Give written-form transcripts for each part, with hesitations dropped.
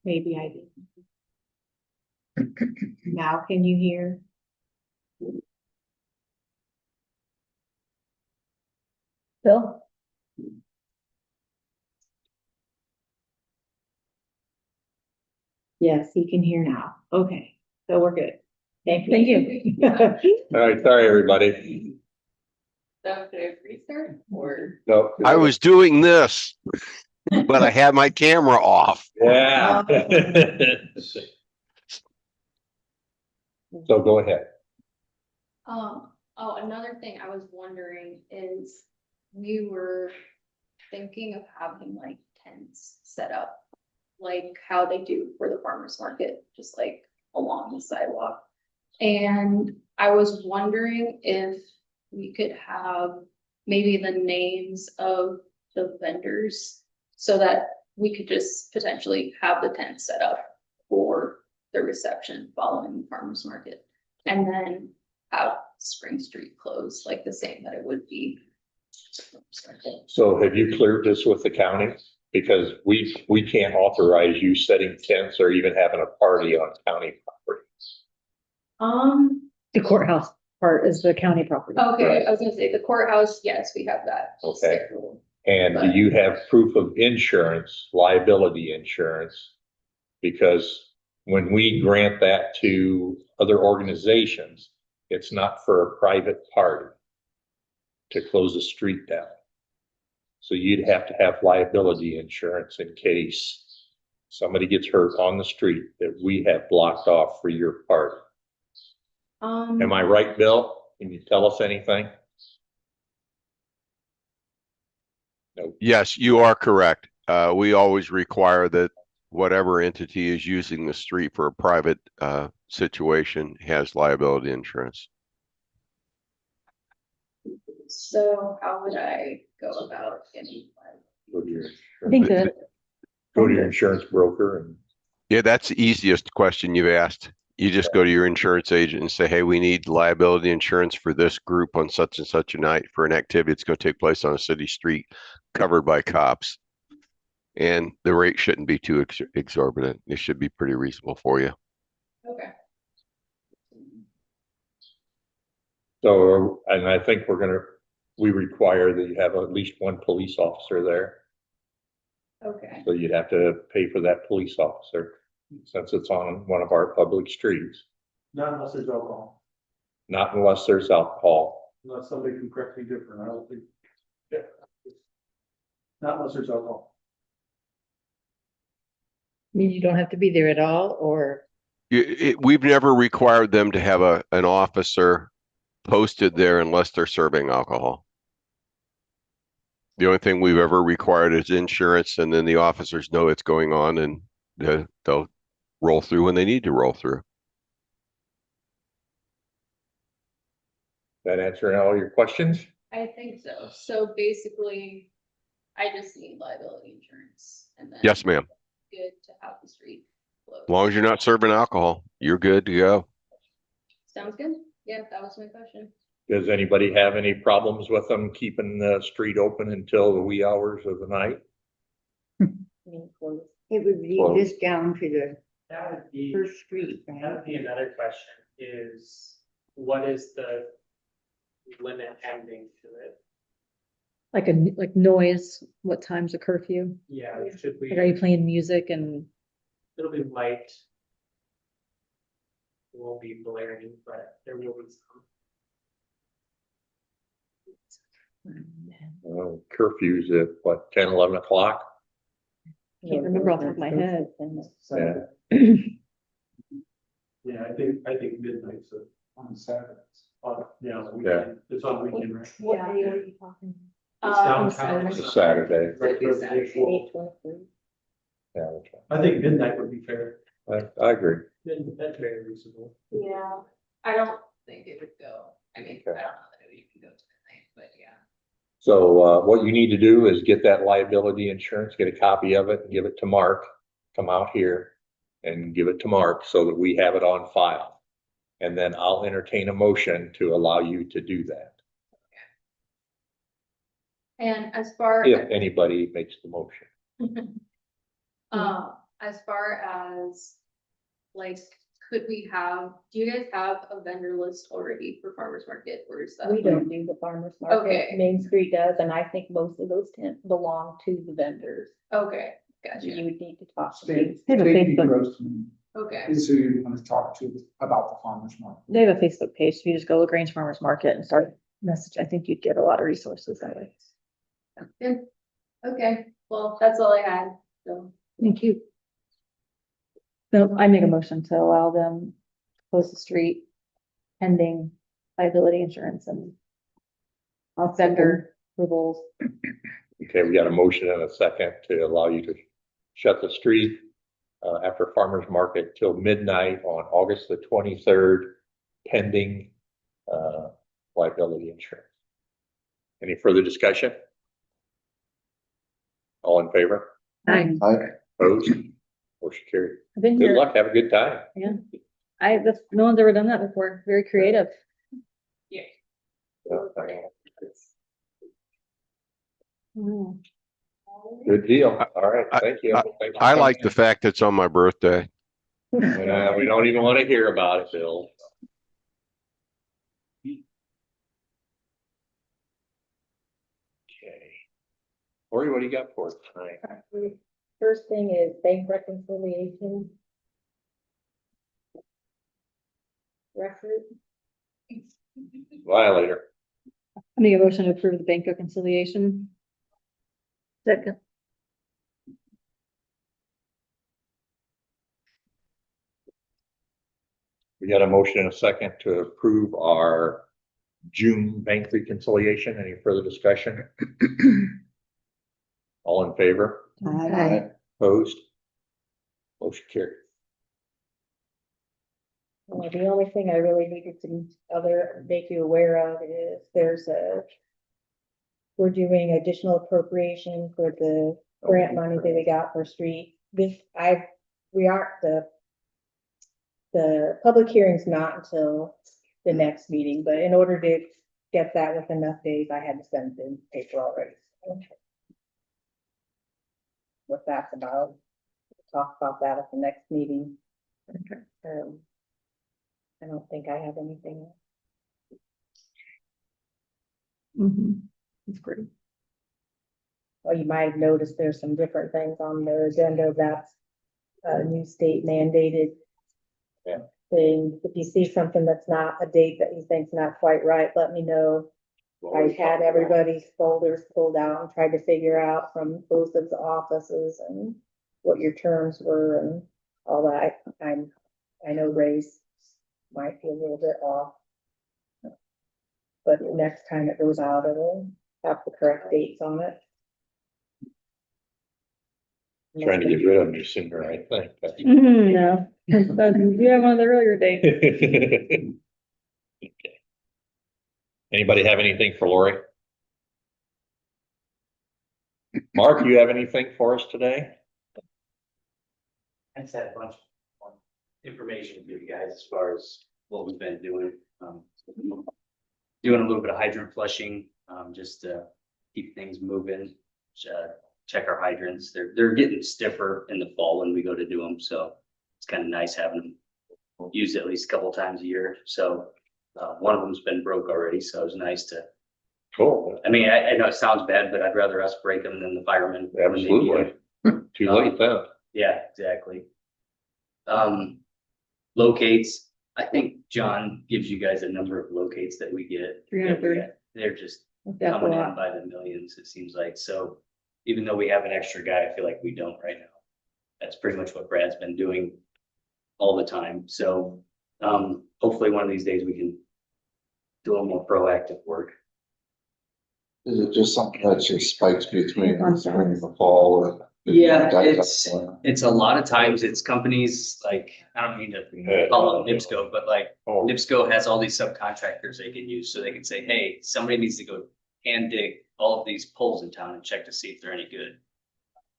Maybe I did. Now can you hear? Bill? Yes, he can hear now. Okay, so we're good. Thank you. All right, sorry, everybody. So could I restart or? No. I was doing this, but I had my camera off. Yeah. So go ahead. Oh, another thing I was wondering is we were thinking of having like tents set up, like how they do for the farmer's market, just like along the sidewalk. And I was wondering if we could have maybe the names of the vendors so that we could just potentially have the tent set up for the reception following the farmer's market. And then have Spring Street closed like the same that it would be. So have you cleared this with the county? Because we can't authorize you setting tents or even having a party on county property. The courthouse part is the county property. Okay, Right. I was gonna say the courthouse, yes, we have that. Okay. scheduled. And do you have proof of insurance, liability insurance? Because when we grant that to other organizations, it's not for a private party to close a street down. So you'd have to have liability insurance in case somebody gets hurt on the street that we have blocked off for your party. Am I right, Bill? Can you tell us anything? No. Yes, you are correct. We always require that whatever entity is using the street for a private situation has liability insurance. So how would I go about getting? Go to your I think insurance- that go to your insurance broker and Yeah, that's the easiest question you've asked. You just go to your insurance agent and say, hey, we need liability insurance for this group on such and such a night for an activity that's going to take place on a city street covered by cops. And the rate shouldn't be too exorbitant. It should be pretty reasonable for you. Okay. so, and I think we require that you have at least one police officer there. Okay, So you'd have to pay for that police officer since it's on one of our public streets, Not unless there's alcohol, not unless there's alcohol. unless somebody can correct me different, I don't think. Yeah. Not unless there's alcohol. you don't have to be there at all, or We've never required them to have an officer posted there unless they're serving alcohol. The only thing we've ever required is insurance, and then the officers know it's going on and they'll roll through when they need to roll through. That answering all your questions? I think so. So basically, I just need liability insurance and then. Yes, ma'am. Good to have the street closed. As long as you're not serving alcohol, you're good to go. Sounds good. Yeah, that was my question. Does anybody have any problems with them keeping the street open until the wee hours of the night? It would be Well- just down to the That would be, first street, that right? would be another question is, what is the limit ending to it? like noise, what time's a curfew? Yeah, should we, Like, are you playing music and it'll be light. It won't be blaring, but there will be some. Curfews at what, 10, 11 o'clock? can't remember off the top of my head. Saturday. Yeah, I think midnight's on Saturdays. Yeah, on the weekend. It's on weekend, right? What day are you talking? It's downtown. It's a Saturday. It'd be Saturday. Yeah, that's I think midnight would be fair. right. I agree. That's very reasonable. Yeah, I don't think it would go. I mean, I don't know that it would even go to midnight, but yeah. So, what you need to do is get that liability insurance, get a copy of it and give it to Mark. Come out here and give it to Mark so that we have it on file. And then I'll entertain a motion to allow you to do that, And as far if anybody makes the motion. as far as, like, could we have, do you guys have a vendor list already for farmer's market, or is that? We don't do the farmer's market. Okay. Main Street does, and I think most of those tents belong to the vendors. Okay, So gotcha, you would need to talk to State, them. State Grossman okay, is who you want to talk to about the farmer's market. They have a Facebook page. If you just go LaGrange's Farmers Market and start message, I think you'd get a lot of resources that way. good, okay, well, that's all I had, so. Thank you. So I make a motion to allow them to close the street pending liability insurance and vendor approvals. Okay, we got a motion and a second to allow you to shut the street after farmer's market till midnight on August the 23rd, pending liability insurance. Any further discussion? All in favor? I've Opposed? Motion carried. been Good here. luck. Have a good time. No one's ever done that before. Very creative. Yeah. Mm. Good deal. All right, thank you. Thanks for I coming like the in. fact that it's on my birthday. We don't even want to hear about it, Bill. Okay. Lori, what do you got for us tonight? First thing is bank reconciliation. Record. Violator. I make a motion to approve the bank reconciliation. Second. We got a motion and a second to approve our June bank reconciliation. Any further discussion? All in favor? Aye. Opposed? Motion carried. The only thing I really needed to make you aware of is we're doing additional appropriation for the grant money that we got for street. The public hearing's not until the next meeting, but in order to get that with enough days, I had to send in paper already. So what that's about, we'll talk about that at the next meeting. I don't think I have anything. That's great. Well, you might have noticed there's some different things on the agenda. That's a new state mandated Yeah. thing. If you see something that's not a date that you think's not quite right, let me know. I had everybody's folders pulled out and tried to figure out from both of the offices and what your terms were and all that. I know Ray's might be a little bit off. But the next time it goes out, it'll have the correct dates on it. Trying to get rid of them sooner, I think. No, you have one of the earlier dates. Okay. Anybody have anything for Lori? Mark, you have anything for us today? I just had a bunch of information for you guys as far as what we've been doing. Doing a little bit of hydrant flushing, just to keep things moving. Check our hydrants. They're getting stiffer in the fall when we go to do them, so it's kind of nice having them used at least a couple times a year. So one of them's been broke already, so it was nice to. Cool. I mean, I know it sounds bad, but I'd rather us break them than the firemen. when they do it. Absolutely. Too late then. Yeah, exactly. Locates, I think John gives you guys a number of locates that we get. 330. They're just That's a coming in lot. by the millions, it seems like. So even though we have an extra guy, I feel like we don't right now. That's pretty much what Brad's been doing all the time. So hopefully one of these days we can do a little more proactive work. Is it just something that just spikes between On the spring and the fall? Or Yeah, dies it's a lot of times it's companies like, I don't mean to call it NIPSCO, but like Oh, NIPSCO has all these subcontractors they can use, so they can say, hey, somebody needs to go hand dig all of these poles in town and check to see if they're any good.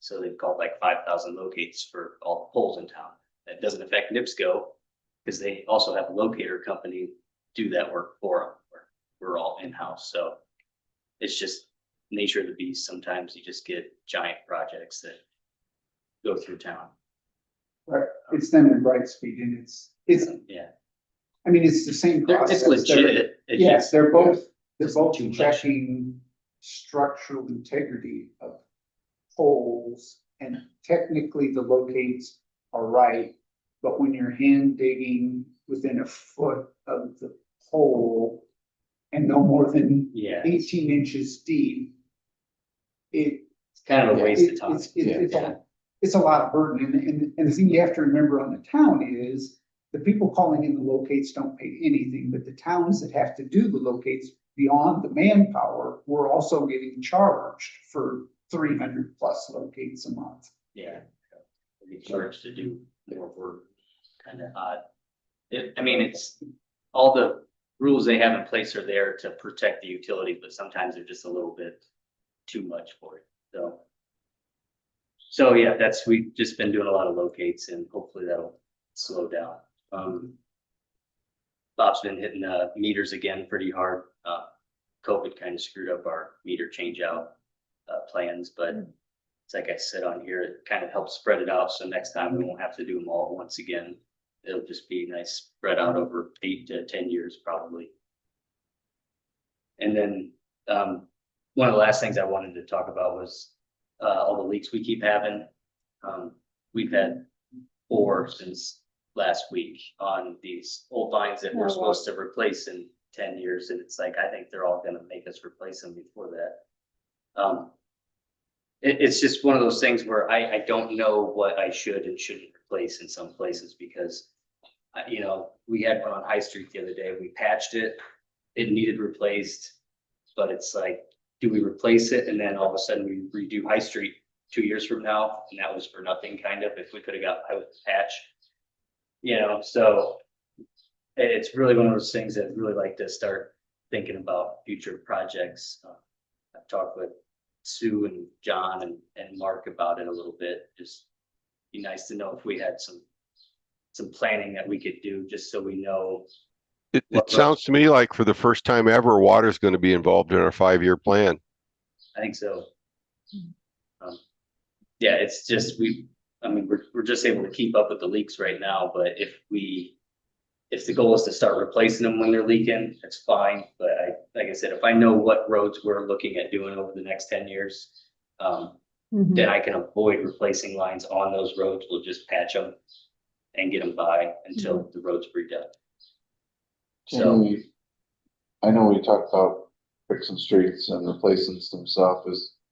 So they've called like 5,000 locates for all the poles in town. That doesn't affect NIPSCO because they also have a locator company do that work for them. We're all in-house, so it's just nature of the beast. Sometimes you just get giant projects that go through town. Right, it's them in Brightspeed and it's, Yeah, I mean, it's the same it's process. They're- legit. It's Yes, just- they're both just too much. checking structural integrity of holes. And technically the locates are right, but when you're hand digging within a foot of the hole and no more than Yeah, 18 inches deep, it, it's kind of a waste of it- time. it's a lot of burden. And the thing you have to remember on the town is the people calling in the locates don't pay anything, but the towns that have to do the locates beyond the manpower, we're also getting charged for 300+ locates a month. Yeah. Be charged to do more work, kind of odd. I mean, it's, all the rules they have in place are there to protect the utilities, but sometimes they're just a little bit too much for it, so. So yeah, we've just been doing a lot of locates and hopefully that'll slow down. Bob's been hitting meters again pretty hard. COVID kind of screwed up our meter change out plans, but it's like I said on here, it kind of helps spread it out. So next time we won't have to do them all at once again. It'll just be nice spread out over 8 to 10 years probably. And then one of the last things I wanted to talk about was all the leaks we keep having. We've had 4 since last week on these old lines that we're supposed to replace in 10 years. And it's like, I think they're all gonna make us replace them before that. It's just one of those things where I don't know what I should and shouldn't replace in some places because, you know, we had one on High Street the other day. We patched it. It needed replaced, but it's like, do we replace it? And then all of a sudden we redo High Street 2 years from now, and that was for nothing kind of, if we could have got by with the patch. You know, so it's really one of those things that I'd really like to start thinking about future projects. I've talked with Sue and John and Mark about it a little bit. Just be nice to know if we had some planning that we could do, just so we know. It What sounds to me like for the first time ever, water's going to be involved in our 5-year plan. I think so. Yeah, it's just, we're just able to keep up with the leaks right now, but if the goal is to start replacing them when they're leaking, that's fine. But like I said, if I know what roads we're looking at doing over the next 10 years, then I can avoid replacing lines on those roads. We'll just patch them and get them by until the road's redone. So, I know we talked about fixing streets and replacing some stuff.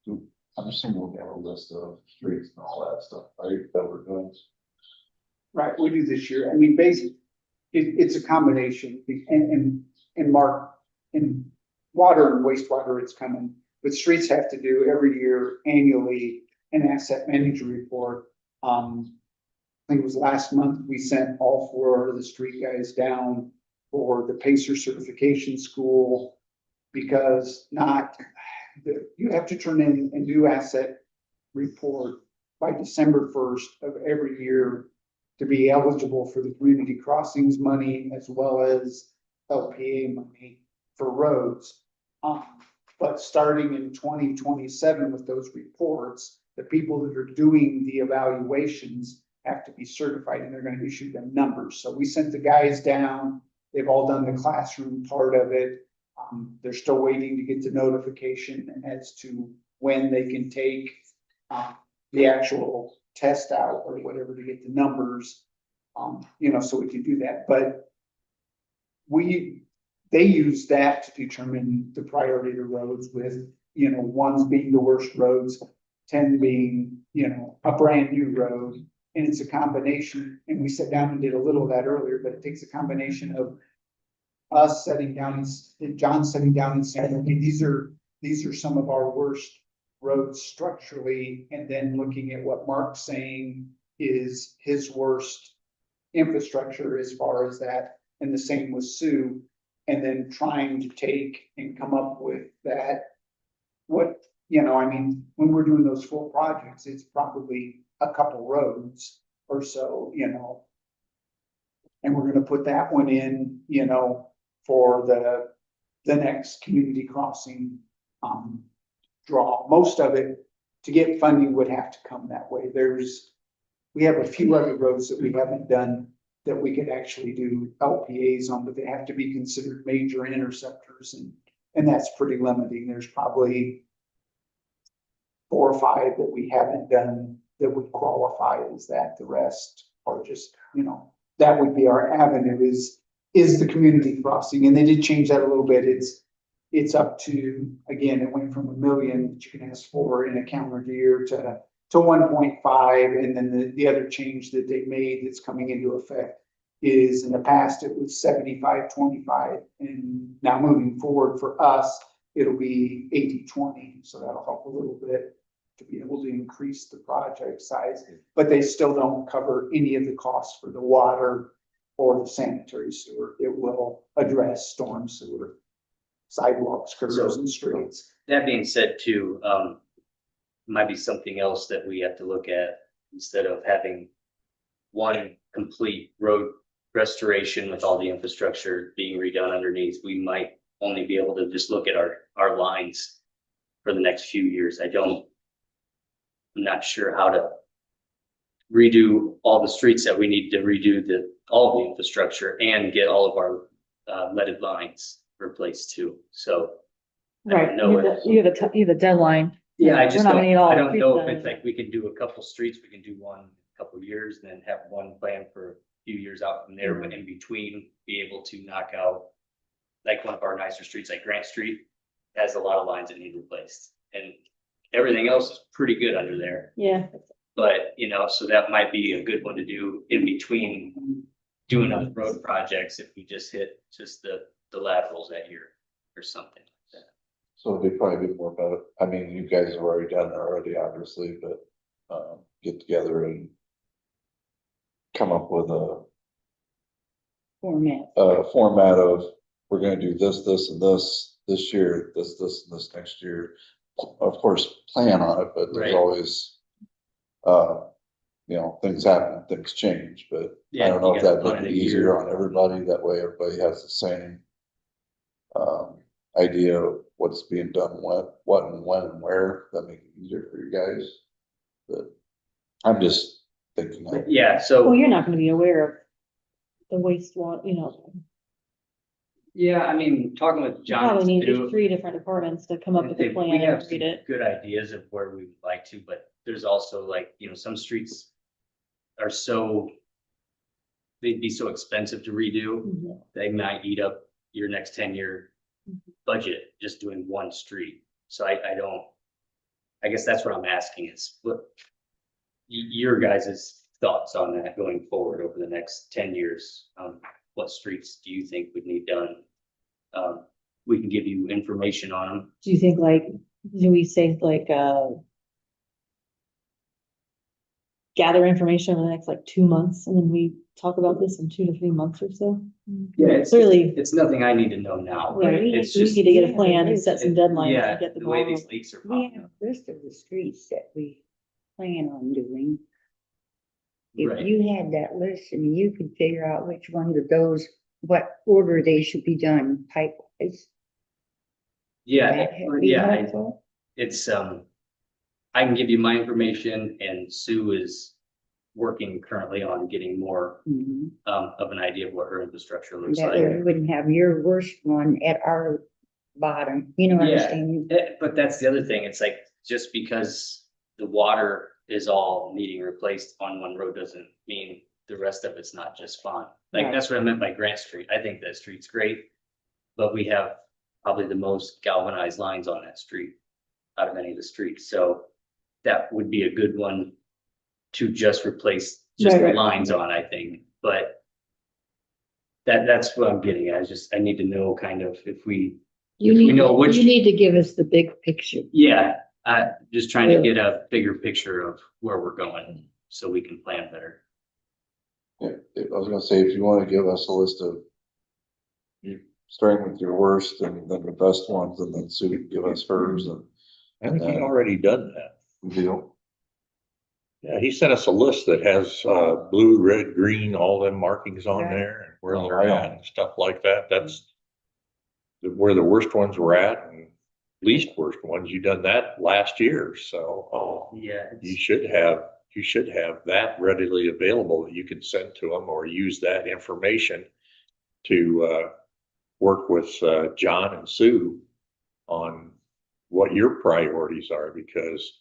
I'm assuming we have a list of streets and all that stuff, right, that we're doing. Right, we do this year. I mean, basically, it's a combination and Mark, in water and wastewater, it's coming. But streets have to do every year annually an asset manager report. I think it was last month, we sent all 4 of the street guys down for the Pacer certification school because you have to turn in a new asset report by December 1st of every year to be eligible for the community crossings money as well as LPA money for roads. But starting in 2027 with those reports, the people that are doing the evaluations have to be certified and they're going to issue them numbers. So we sent the guys down. They've all done the classroom part of it. They're still waiting to get the notification as to when they can take the actual test out or whatever to get the numbers, you know, so we can do that. But they use that to determine the priority of the roads with, you know, 1 being the worst roads, 10 being, you know, a brand new road. And it's a combination, and we sat down and did a little of that earlier, but it takes a combination of us sitting down and John sitting down and saying, okay, these are some of our worst roads structurally, and then looking at what Mark's saying is his worst infrastructure as far as that, and the same with Sue, and then trying to take and come up with that. What, you know, I mean, when we're doing those full projects, it's probably a couple roads or so, you know. And we're gonna put that one in, you know, for the next community crossing draw. Most of it, to get funding, would have to come that way. There's We have a few other roads that we haven't done that we could actually do LPAs on, but they have to be considered major interceptors and that's pretty limiting. There's probably 4 or 5 that we haven't done that would qualify as that. The rest are just, that would be our avenue is the community crossing. And they did change that a little bit. It's up to, again, it went from $1 million that you can ask for in a calendar year to 1.5. And then the other change that they made that's coming into effect is in the past, it was 75-25. And now moving forward for us, it'll be 80-20. So that'll help a little bit to be able to increase the project size, but they still don't cover any of the costs for the water or the sanitary sewer. It will address storm sewer, sidewalks, curbs and streets. That being said too, might be something else that we have to look at instead of having one complete road restoration with all the infrastructure being redone underneath. We might only be able to just look at our lines for the next few years. I'm not sure how to redo all the streets that we need to redo all of the infrastructure and get all of our leaded lines replaced too. So I don't Right, know you have a deadline. yeah, I We're just not gonna need all I the don't streets know done. if it's like we can do a couple streets, we can do one a couple years, and then have one plan for a few years out from there, but in between, be able to knock out like one of our nicer streets, like Grant Street, has a lot of lines that need replaced, and everything else is pretty good under there. Yeah, But, so that might be a good one to do in between doing other road projects if we just hit just the laterals that year or something like that. So it'd probably be more about, I mean, you guys have already done it already, obviously, but, get together and come up with a format of, we're gonna do this, this, and this year, this, and this next year. Of course, plan on it, but there's Right. always, things happen, things change, but I Yeah, don't know you if gotta that'd plan make it it a easier year. on everybody. That way everybody has the same idea of what's being done, what and when and where. That make it easier for you guys. But I'm just thinking of, Yeah, well, so, you're not gonna be aware of the wastewater, yeah, I mean, talking with you John probably need too. 3 different departments to come up with a We plan have and some read it. good ideas of where we would like to, but there's also like, some streets are they'd be so expensive to redo. Mhm. They might eat up your next 10-year budget just doing one street. So I guess that's what I'm asking is what your guys' thoughts on that going forward over the next 10 years. What streets do you think would need done? We can give you information on them. Do you think do we say gather information over the next 2 months and then we talk about this in 2 to 3 months or so? Yeah, Clearly, it's nothing I need to know now. right, It's we just, need to get a plan and set some deadlines yeah, and get the the ball way rolling. these leaks are We popping have up. a list of the streets that we plan on doing. If Right. you had that list, I mean, you could figure out which ones of those, what order they should be done pipe wise. Yeah, That'd be yeah, helpful. it's, I can give you my information, and Sue is working currently on getting more Mhm. of an idea of what her infrastructure looks That way we like. wouldn't have your worst one at our bottom, you know what I'm Yeah. saying? But that's the other thing, it's like, just because the water is all needing replaced on one road doesn't mean the rest of it's not just fine. Like, Right. that's what I meant by Grant Street. I think that street's great, but we have probably the most galvanized lines on that street out of any of the streets, so that would be a good one to just replace just the Right. lines on, I think, but that's what I'm getting at. I need to know kind of if we know which, You need to give us the big picture. yeah, just trying to get a bigger picture of where we're going so we can plan better. yeah, I was gonna say, if you wanna give us a list of you starting with your worst and then the best ones, and then Sue can give us hers and I think he's already done that. deal. Yeah, he sent us a list that has, blue, red, green, all them markings on Right. there and where Oh, they're right at on. and stuff like that. That's where the worst ones were at and least worst ones. You done that last year, so Yeah. you should have you should have that readily available that you can send to them or use that information to, work with, John and Sue on what your priorities are, because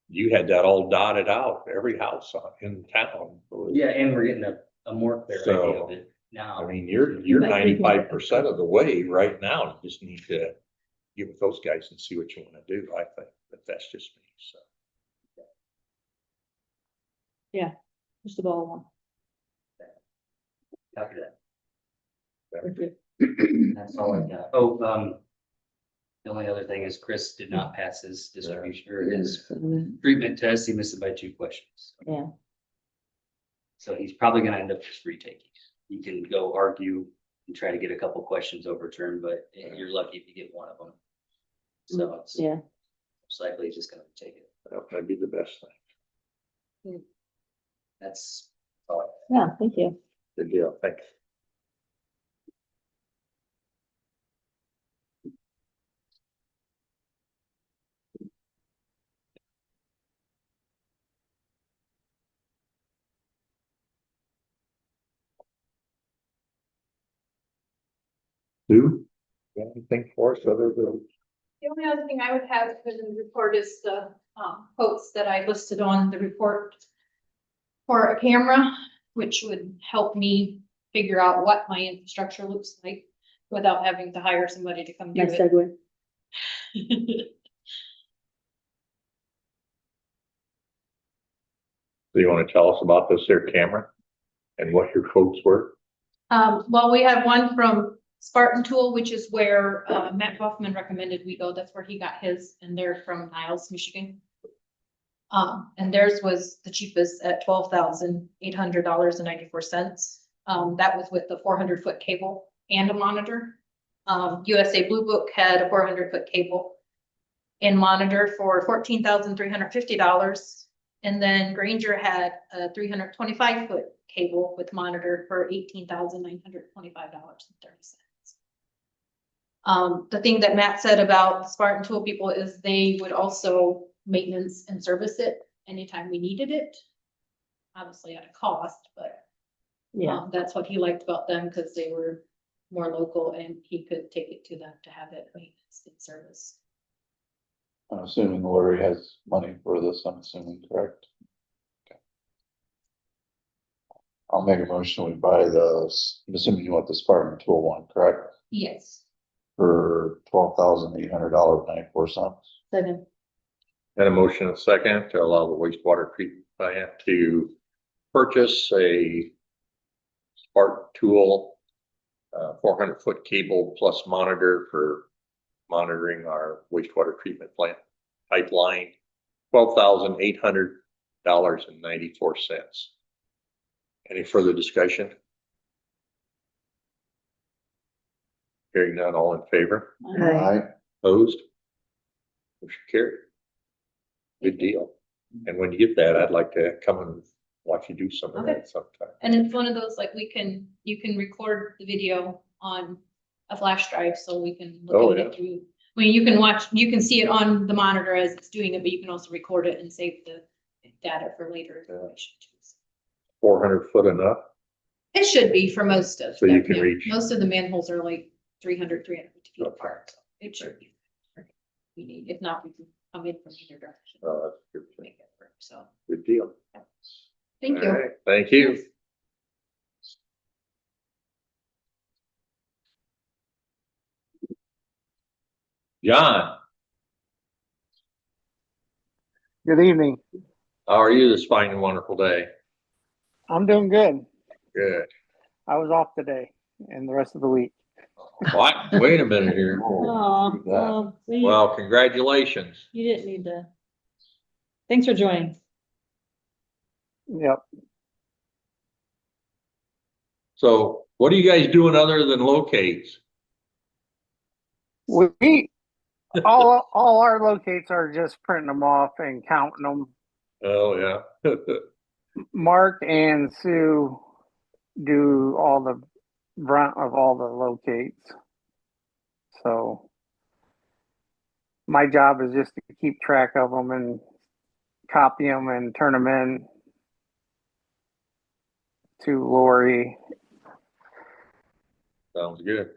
you had that all dotted out, every house in town. Yeah, and we're getting a more clear idea of it now. I mean, you're But we can- 95% of the way right now. You just need to get with those guys and see what you want to do, I think, but that's just me, so. Push the ball along. Copy that. Thank you. That's all I got. Oh, the only other thing is Chris did not pass his distribution or his treatment test. He missed it by 2 questions. Yeah. So he's probably gonna end up just retaking. You can go argue and try to get a couple questions overturned, but you're lucky if you get one of them. So it's Yeah, most likely he's just gonna take it. That might be the best thing. That's all. I got. yeah, thank you. Good deal. Thanks. Sue, you got anything for us other than? The only other thing I would have in the report is the quotes that I listed on the report for a camera, which would help me figure out what my infrastructure looks like without having to hire somebody to come do Nice it. segue. Do you want to tell us about this here camera and what your quotes were? Well, we have one from Spartan Tool, which is where Matt Hoffman recommended we go. That's where he got his, and they're from Niles, Michigan. And theirs was the cheapest at $12,800.94. That was with the 400-foot cable and a monitor. USA Blue Book had a 400-foot cable and monitor for $14,350. And then Granger had a 325-foot cable with monitor for $18,925.30. The thing that Matt said about the Spartan Tool people is they would also maintenance and service it anytime we needed it. Obviously at a cost, but Yeah, that's what he liked about them, because they were more local and he could take it to them to have it maintenance and service. I'm assuming Lori has money for this, I'm assuming, correct? Okay. I'll make a motion, we buy I'm assuming you want the Spartan Tool one, correct? Yes. For $12,800.94. second. Had a motion and a second to allow the wastewater treatment plant to purchase a Spartan Tool 400-foot cable plus monitor for monitoring our wastewater treatment plant pipeline, $12,800.94. Any further discussion? Hearing none, all in favor? Aye. Opposed? Motion carried. Good deal. And when you get that, I'd like to come and watch you do some of Okay. that sometime. And it's one of those, like, you can record the video on a flash drive, so we can Oh, look at it through. I mean, you can see it on the monitor as it's doing it, but you can also record it and save the data for later information too. 400 foot enough? It should be for most of So you them, can yeah. reach- Most of the manholes are like 350 feet Okay. apart, so it should be. We need, if not, we can come in from either direction. That's good. to make it work, so, Good deal. thank All you. right, thank you. John, Good evening. how are you this fine and wonderful day? I'm doing good. Good. I was off today and the rest of the week. What? Wait a minute here. Aw, that. well, Well, congratulations. you didn't need to. Thanks for joining. Yep. So what are you guys doing other than locates? We all our locates are just printing them off and counting them. Oh, yeah. Mark and Sue do all the brunt of all the locates. So my job is just to keep track of them and copy them and turn them in to Lori. Sounds good.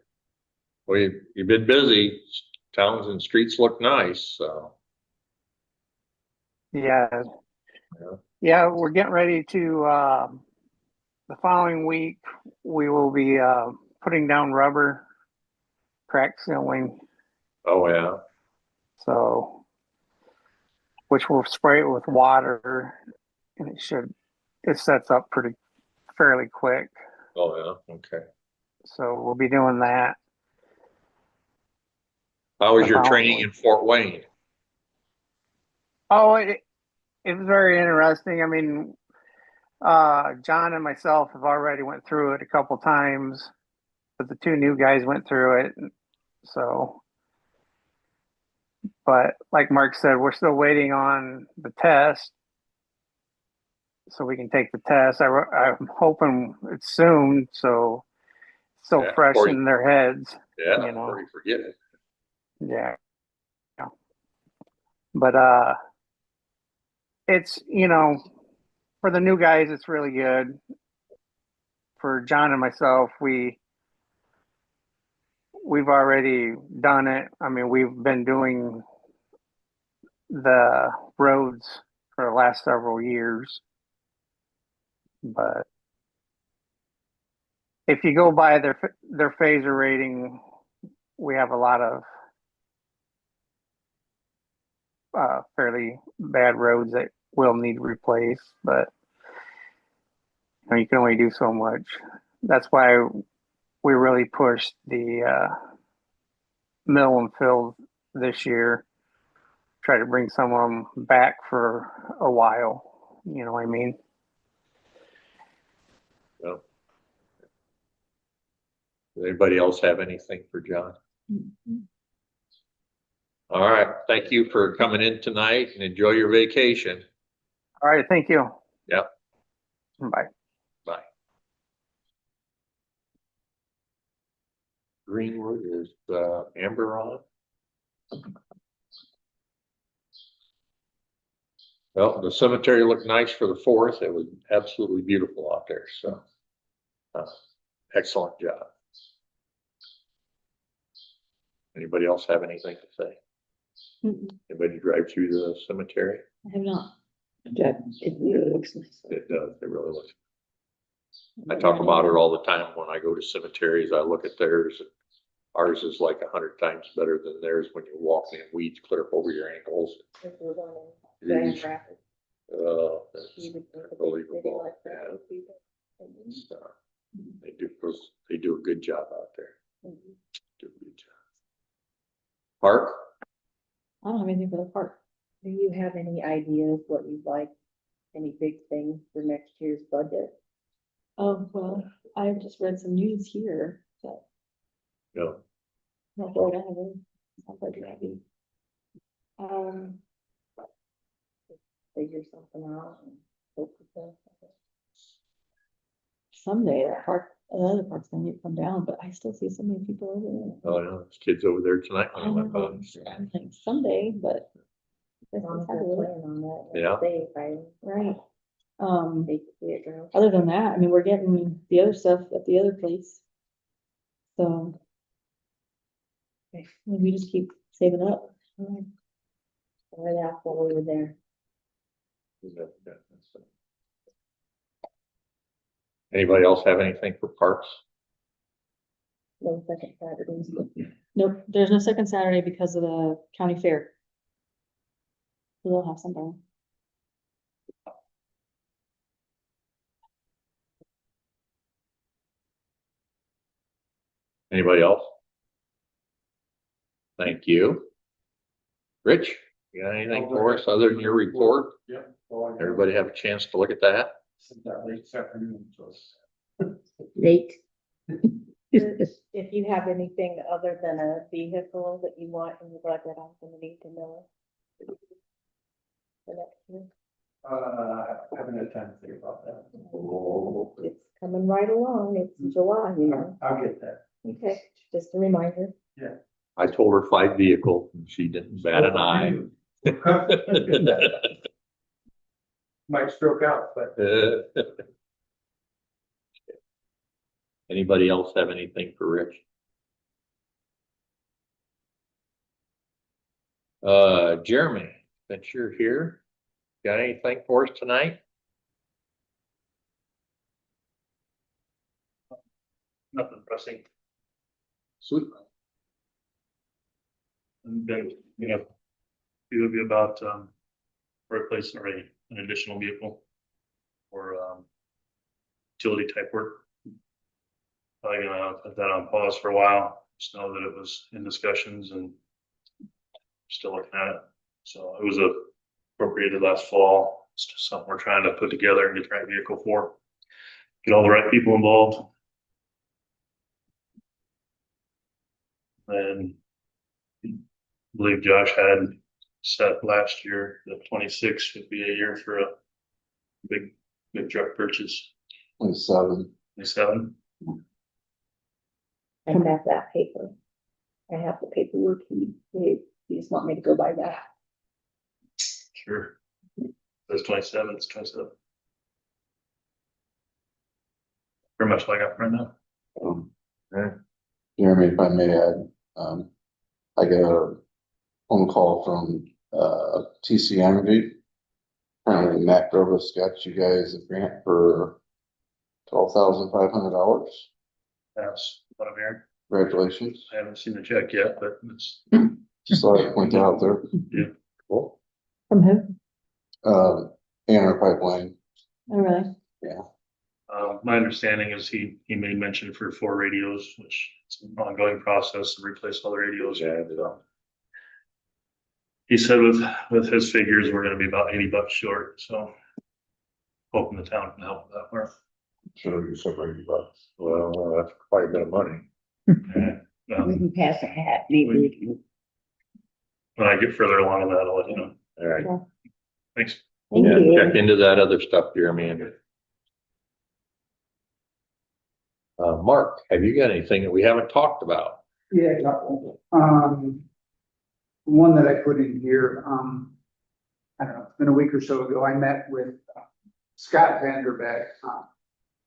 Well, you've been busy. Towns and streets look nice, so. Yeah. Yeah. Yeah, we're getting ready to, the following week, we will be, putting down rubber, crack sealing, Oh, yeah. so, which we'll spray it with water, and it sets up fairly quick. Oh, yeah. Okay. So we'll be doing that. How was The your following training week. in Fort Wayne? Oh, it was very interesting. I mean, John and myself have already went through it a couple times, but the two new guys went through it. So, but like Mark said, we're still waiting on the test, so we can take the test. I'm hoping it's soon, so it's still Yeah, fresh before in their heads. Yeah, You know. before you forget it. Yeah. But it's, for the new guys, it's really good. For John and myself, we've already done it. I mean, we've been doing the roads for the last several years. But if you go by their phaser rating, we have a lot of fairly bad roads that will need replaced. But you can only do so much. That's why we really pushed the mill and fill this year. Try to bring some of them back for a while. You know what I mean? Well, does anybody else have anything for John? All right. Thank you for coming in tonight and enjoy your vacation. All right. Thank you. Yep. Bye. Bye. Greenwood is Amber on. Well, the cemetery looked nice for the 4th. It was absolutely beautiful out there. So, excellent job. Anybody else have anything to say? Anybody drive through the cemetery? I have not. It really looks nice. It does. It really looks. I talk about it all the time when I go to cemeteries. I look at theirs. Ours is like 100 times better than theirs when you're walking and weeds clear up over your ankles. That's unbelievable. Yeah. They do a good job out there. Do a good job. Park? I don't have anything for the park. Do you have any ideas what you'd like, any big things for next year's budget? Oh, well, I just read some news here that No. not that I have any. Sounds like it'd be, Figure something out and hope for the someday that park, another park's gonna need to come down, but I still see so many people over there. Oh, no, there's kids over there tonight. I don't know, I'm like someday, but. As long as they're planning on that. Yeah. Safe, Right. hate to see it go. Other than that, I mean, we're getting the other stuff at the other place. So. We just keep saving up. Right after we were there. Anybody else have anything for parks? No second Saturdays. Nope, there's no second Saturday because of the county fair. We'll have somebody. Anybody else? Thank you. Rich, you got anything for us other than your report? Yeah. Everybody have a chance to look at that? Sent that late this afternoon, so. Late. If you have anything other than a vehicle that you want and you'd like that, I'm gonna need to know. For next year. I haven't had time to think about that. It's coming right along. It's July, you know. I'll get that. Okay, just a reminder. I told her 5 vehicles and she didn't bat an eye. Might stroke out, but Anybody else have anything for Rich? Jeremy, since you're here, got anything for us tonight? nothing pressing. Sweet. And then, it would be about, replacing an additional vehicle or, utility type work. Probably gonna put that on pause for a while, just know that it was in discussions and still looking at it. So it was appropriated last fall. It's just something we're trying to put together and get the right vehicle for. Get all the right people involved. And I believe Josh had set last year, the 26 would be a year for a big truck purchase. 27. 27. I have that paper. I have the paperwork. He just want me to go by that. Sure. That's 27, it's 27. Pretty much what I got right now. Jeremy, if I may add, I got a phone call from, TC Energy. Apparently Matt Grovis got you guys a grant for $12,500. That's what I'm hearing. Congratulations. I haven't seen the check yet, but it's, Just thought I'd point that out there. yeah. Cool. From who? Anner Pipeline, Oh, really? My understanding is he made mention for 4 radios, which is an ongoing process to replace all the radios. Yeah, He said with his figures, we're gonna be about $80 short, so hoping the town can help with that part. sure you said $80. Well, that's quite a bit of money. Yeah, We can pass a hat, maybe we can. when I get further along in that, I'll let you know. All right. Thanks. Thank Yeah, you. check into that other stuff, Jeremy. Mark, have you got anything that we haven't talked about? Yeah, I got one. One that I put in here, I don't know, it's been a week or so ago, I met with Scott Vanderbeck,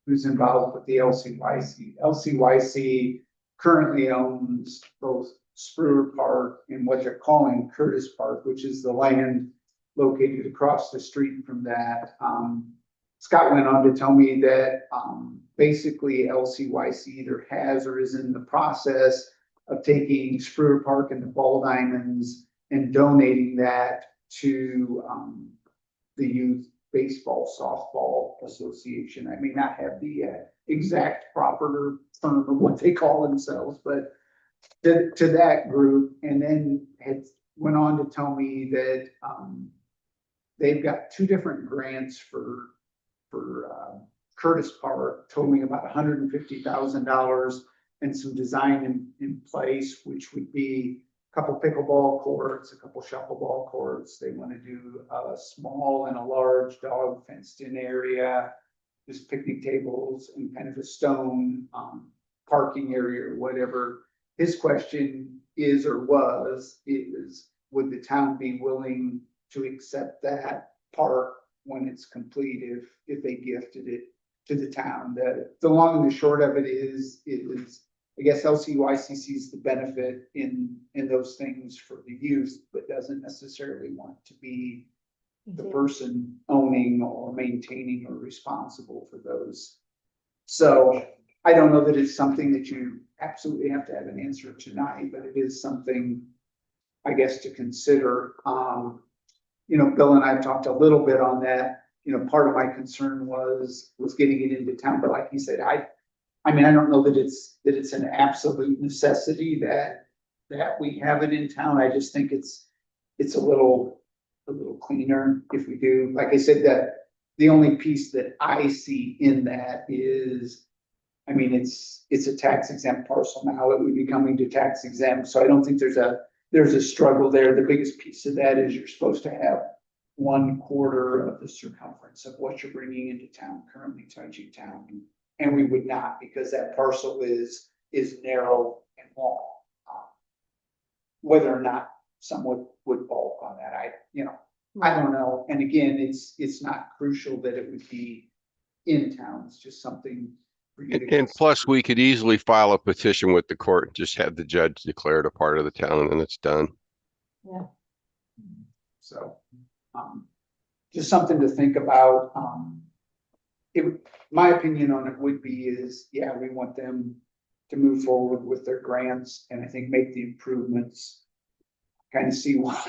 who's involved with the LCYC. LCYC currently owns both Spruer Park and what they're calling Curtis Park, which is the land located across the street from that. Scott went on to tell me that, basically LCYC either has or is in the process of taking Spruer Park and the Ball Diamonds and donating that to, the Youth Baseball Softball Association. I may not have the exact proper term of what they call themselves, but to that group, and then went on to tell me that, they've got 2 different grants for Curtis Park, totaling about $150,000 and some design in place, which would be a couple pickleball courts, a couple shuffleball courts. They want to do a small and a large dog fenced in area, just picnic tables and kind of a stone parking area or whatever. His question is, or was, would the town be willing to accept that park when it's complete if they gifted it to the town? The long and the short of it is I guess LCYC sees the benefit in those things for the youth, but doesn't necessarily want to be the person owning or maintaining or responsible for those. So I don't know that it's something that you absolutely have to have an answer tonight, but it is something, I guess, to consider. Bill and I have talked a little bit on that. Part of my concern was getting it into town, but like you said, I mean, I don't know that it's an absolute necessity that we have it in town. I just think it's a little cleaner if we do. Like I said, that the only piece that I see in that is, I mean, it's a tax exempt parcel now. It would be coming to tax exempt. So I don't think there's a struggle there. The biggest piece of that is you're supposed to have 1/4 of the circumference of what you're bringing into town, currently touching town. And we would not, because that parcel is narrow and long. Whether or not someone would bulk on that, I don't know. And again, it's not crucial that it would be in town. It's just something. for you to And plus, we could easily file a petition with the court and just have the judge declare it a part of the town and then it's done. So, just something to think about. My opinion on it would be is, yeah, we want them to move forward with their grants and I think make the improvements. Kind of see what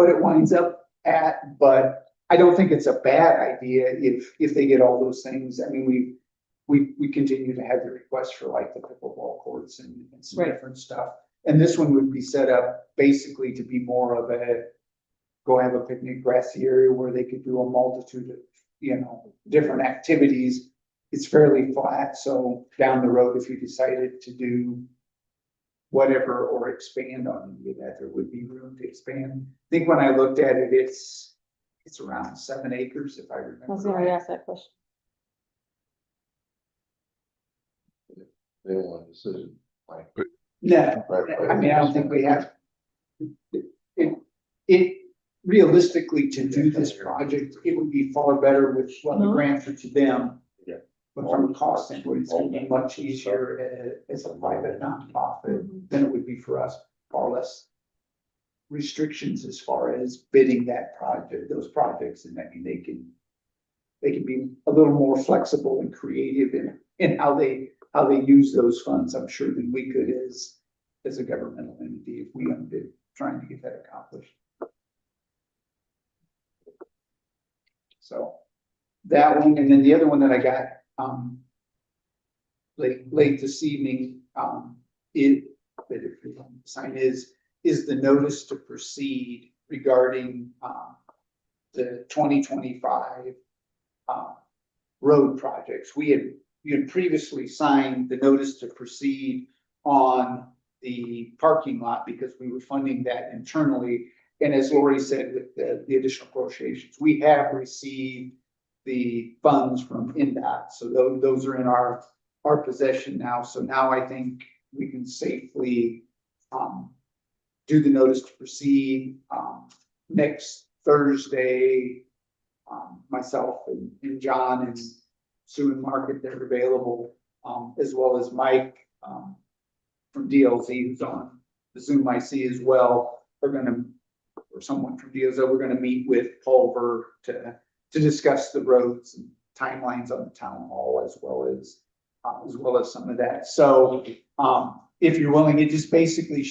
it winds up at, but I don't think it's a bad idea if they get all those things. I mean, we continue to have the requests for like the pickleball courts and some Right. different stuff. And this one would be set up basically to be more of a go have a picnic grassy area where they could do a multitude of, different activities. It's fairly flat, so down the road, if you decided to do whatever or expand on any of that, there would be room to expand. I think when I looked at it, it's around 7 acres, if I remember. I was gonna right. ask that question. They want a decision, like, No, I mean, I don't think we have. It realistically, to do this project, it would be far better with what the grants are to them. Yeah. But from a cost standpoint, it's gonna be much easier as a private nonprofit than it would be for us, far less restrictions as far as bidding that project, those projects, and I mean, they can be a little more flexible and creative in how they use those funds, I'm sure, than we could as a governmental entity if we undid trying to get that accomplished. So that one, and then the other one that I got, late this evening, that if you want to sign is the notice to proceed regarding, the 2025, road projects. You had previously signed the notice to proceed on the parking lot because we were funding that internally. And as Lori said, with the additional appropriations, we have received the funds from NDOT. So those are in our possession now. So now I think we can safely do the notice to proceed. Next Thursday, myself and John and Sue and Mark, if they're available, as well as Mike from DLZ, who's on the Zoom IC as well, or someone from DLZ, we're gonna meet with Pulver to discuss the roads and timelines on the town hall as well as some of that. So if you're willing, it just basically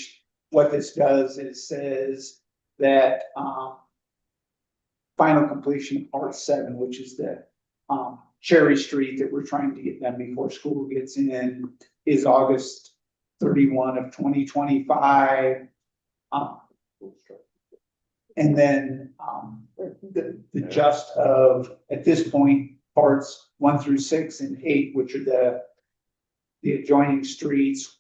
what this does is says that final completion of part 7, which is the Cherry Street that we're trying to get done before school gets in, is August 31 of 2025. And then the just of, at this point, parts 1 through 6 and 8, which are the adjoining streets,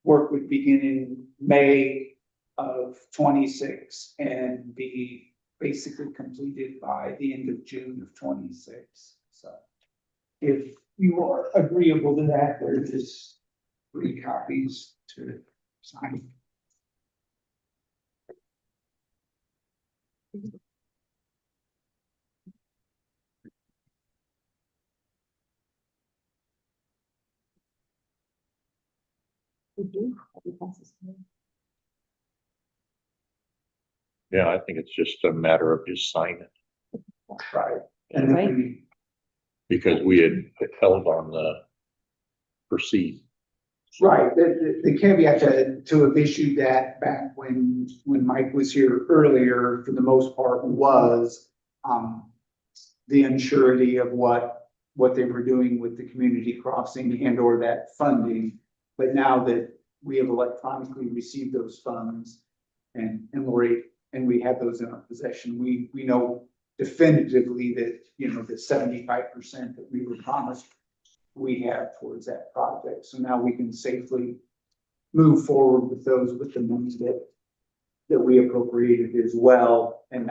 work would begin in May of 26 and be basically completed by the end of June of 26. So if you are agreeable to that, there's just 3 copies to sign. Yeah, I think it's just a matter of just signing it. Right. And then we, Because we had held on the proceed. right, the caveat to have issued that back when Mike was here earlier, for the most part, was the unsurety of what they were doing with the community crossing and or that funding. But now that we have electronically received those funds and Lori, and we have those in our possession, we know definitively that, the 75% that we were promised we have towards that project. So now we can safely move forward with those, with the money that we appropriated as well, and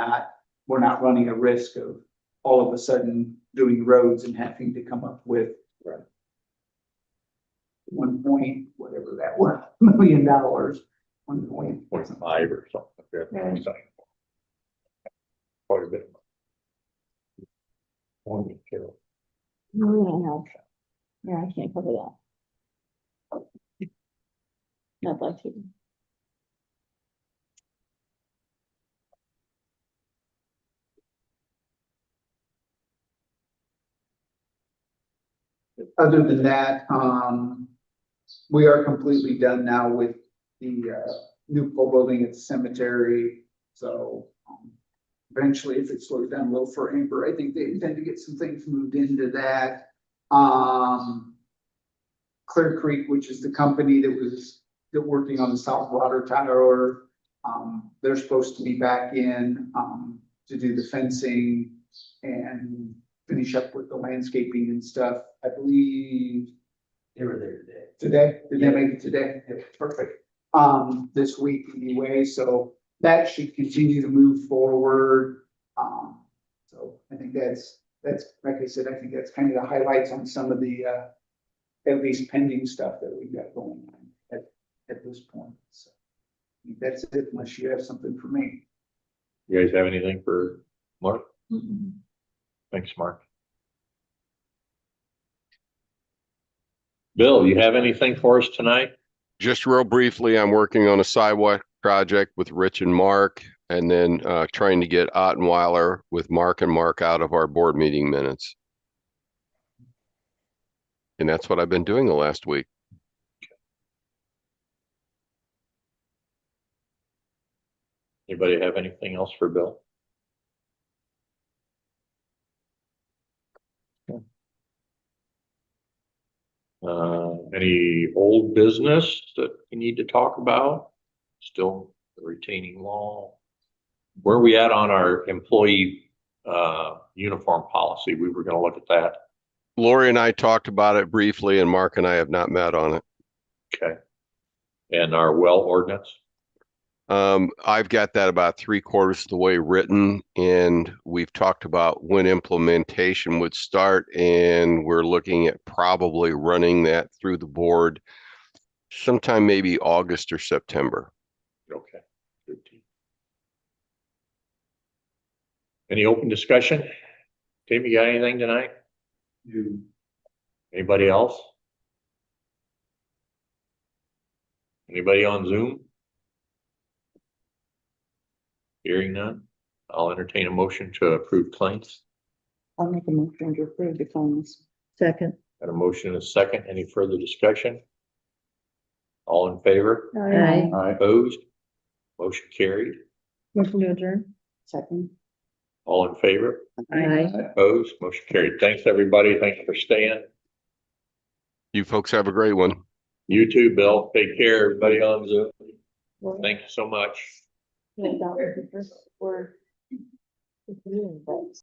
we're not running a risk of all of a sudden doing roads and having to come up with 1 point, whatever that was, $1 million, 1 point. 0.5 or something like that. Right. Yeah, I can't cover that. Not like you. Other than that, we are completely done now with the, new pole building at the cemetery. So, eventually, if it slows down a little for Amber, I think they intend to get some things moved into that. Clear Creek, which is the company that working on the South Water Tower, they're supposed to be back in, to do the fencing and finish up with the landscaping and stuff. I believe They were there today. today, did they make it today? Yeah, perfect. This week anyway, so that should continue to move forward. So I think that's, like I said, I think that's kind of the highlights on some of the, at least pending stuff that we've got going on at this point. So I think that's it, unless you have something for me. You guys have anything for Mark? Thanks, Mark. Bill, you have anything for us tonight? Just real briefly, I'm working on a sidewalk project with Rich and Mark, and then trying to get Ottenweiler with Mark and Mark out of our board meeting minutes. And that's what I've been doing the last week. Anybody have anything else for Bill? Any old business that we need to talk about? Still the retaining wall? Where are we at on our employee, uniform policy? We were gonna look at that. Lori and I talked about it briefly, and Mark and I have not met on it. Okay. And our well ordinance? I've got that about 3/4 of the way written, and we've talked about when implementation would start, and we're looking at probably running that through the board sometime maybe August or September. Okay. Good. Any open discussion? Tim, you got anything tonight? Anybody else? Anybody on Zoom? Hearing none, I'll entertain a motion to approve claims. I'll make a motion to approve the claims. Second. Got a motion and a second. Any further discussion? All in favor? Aye. Opposed? Motion carried. Motion to adjourn. Second. All in favor? Aye. Opposed? Motion carried. Thanks, everybody. Thanks for staying. You folks have a great one. You too, Bill. Take care, everybody on Zoom. Thank you so much. Yeah, that was the first word.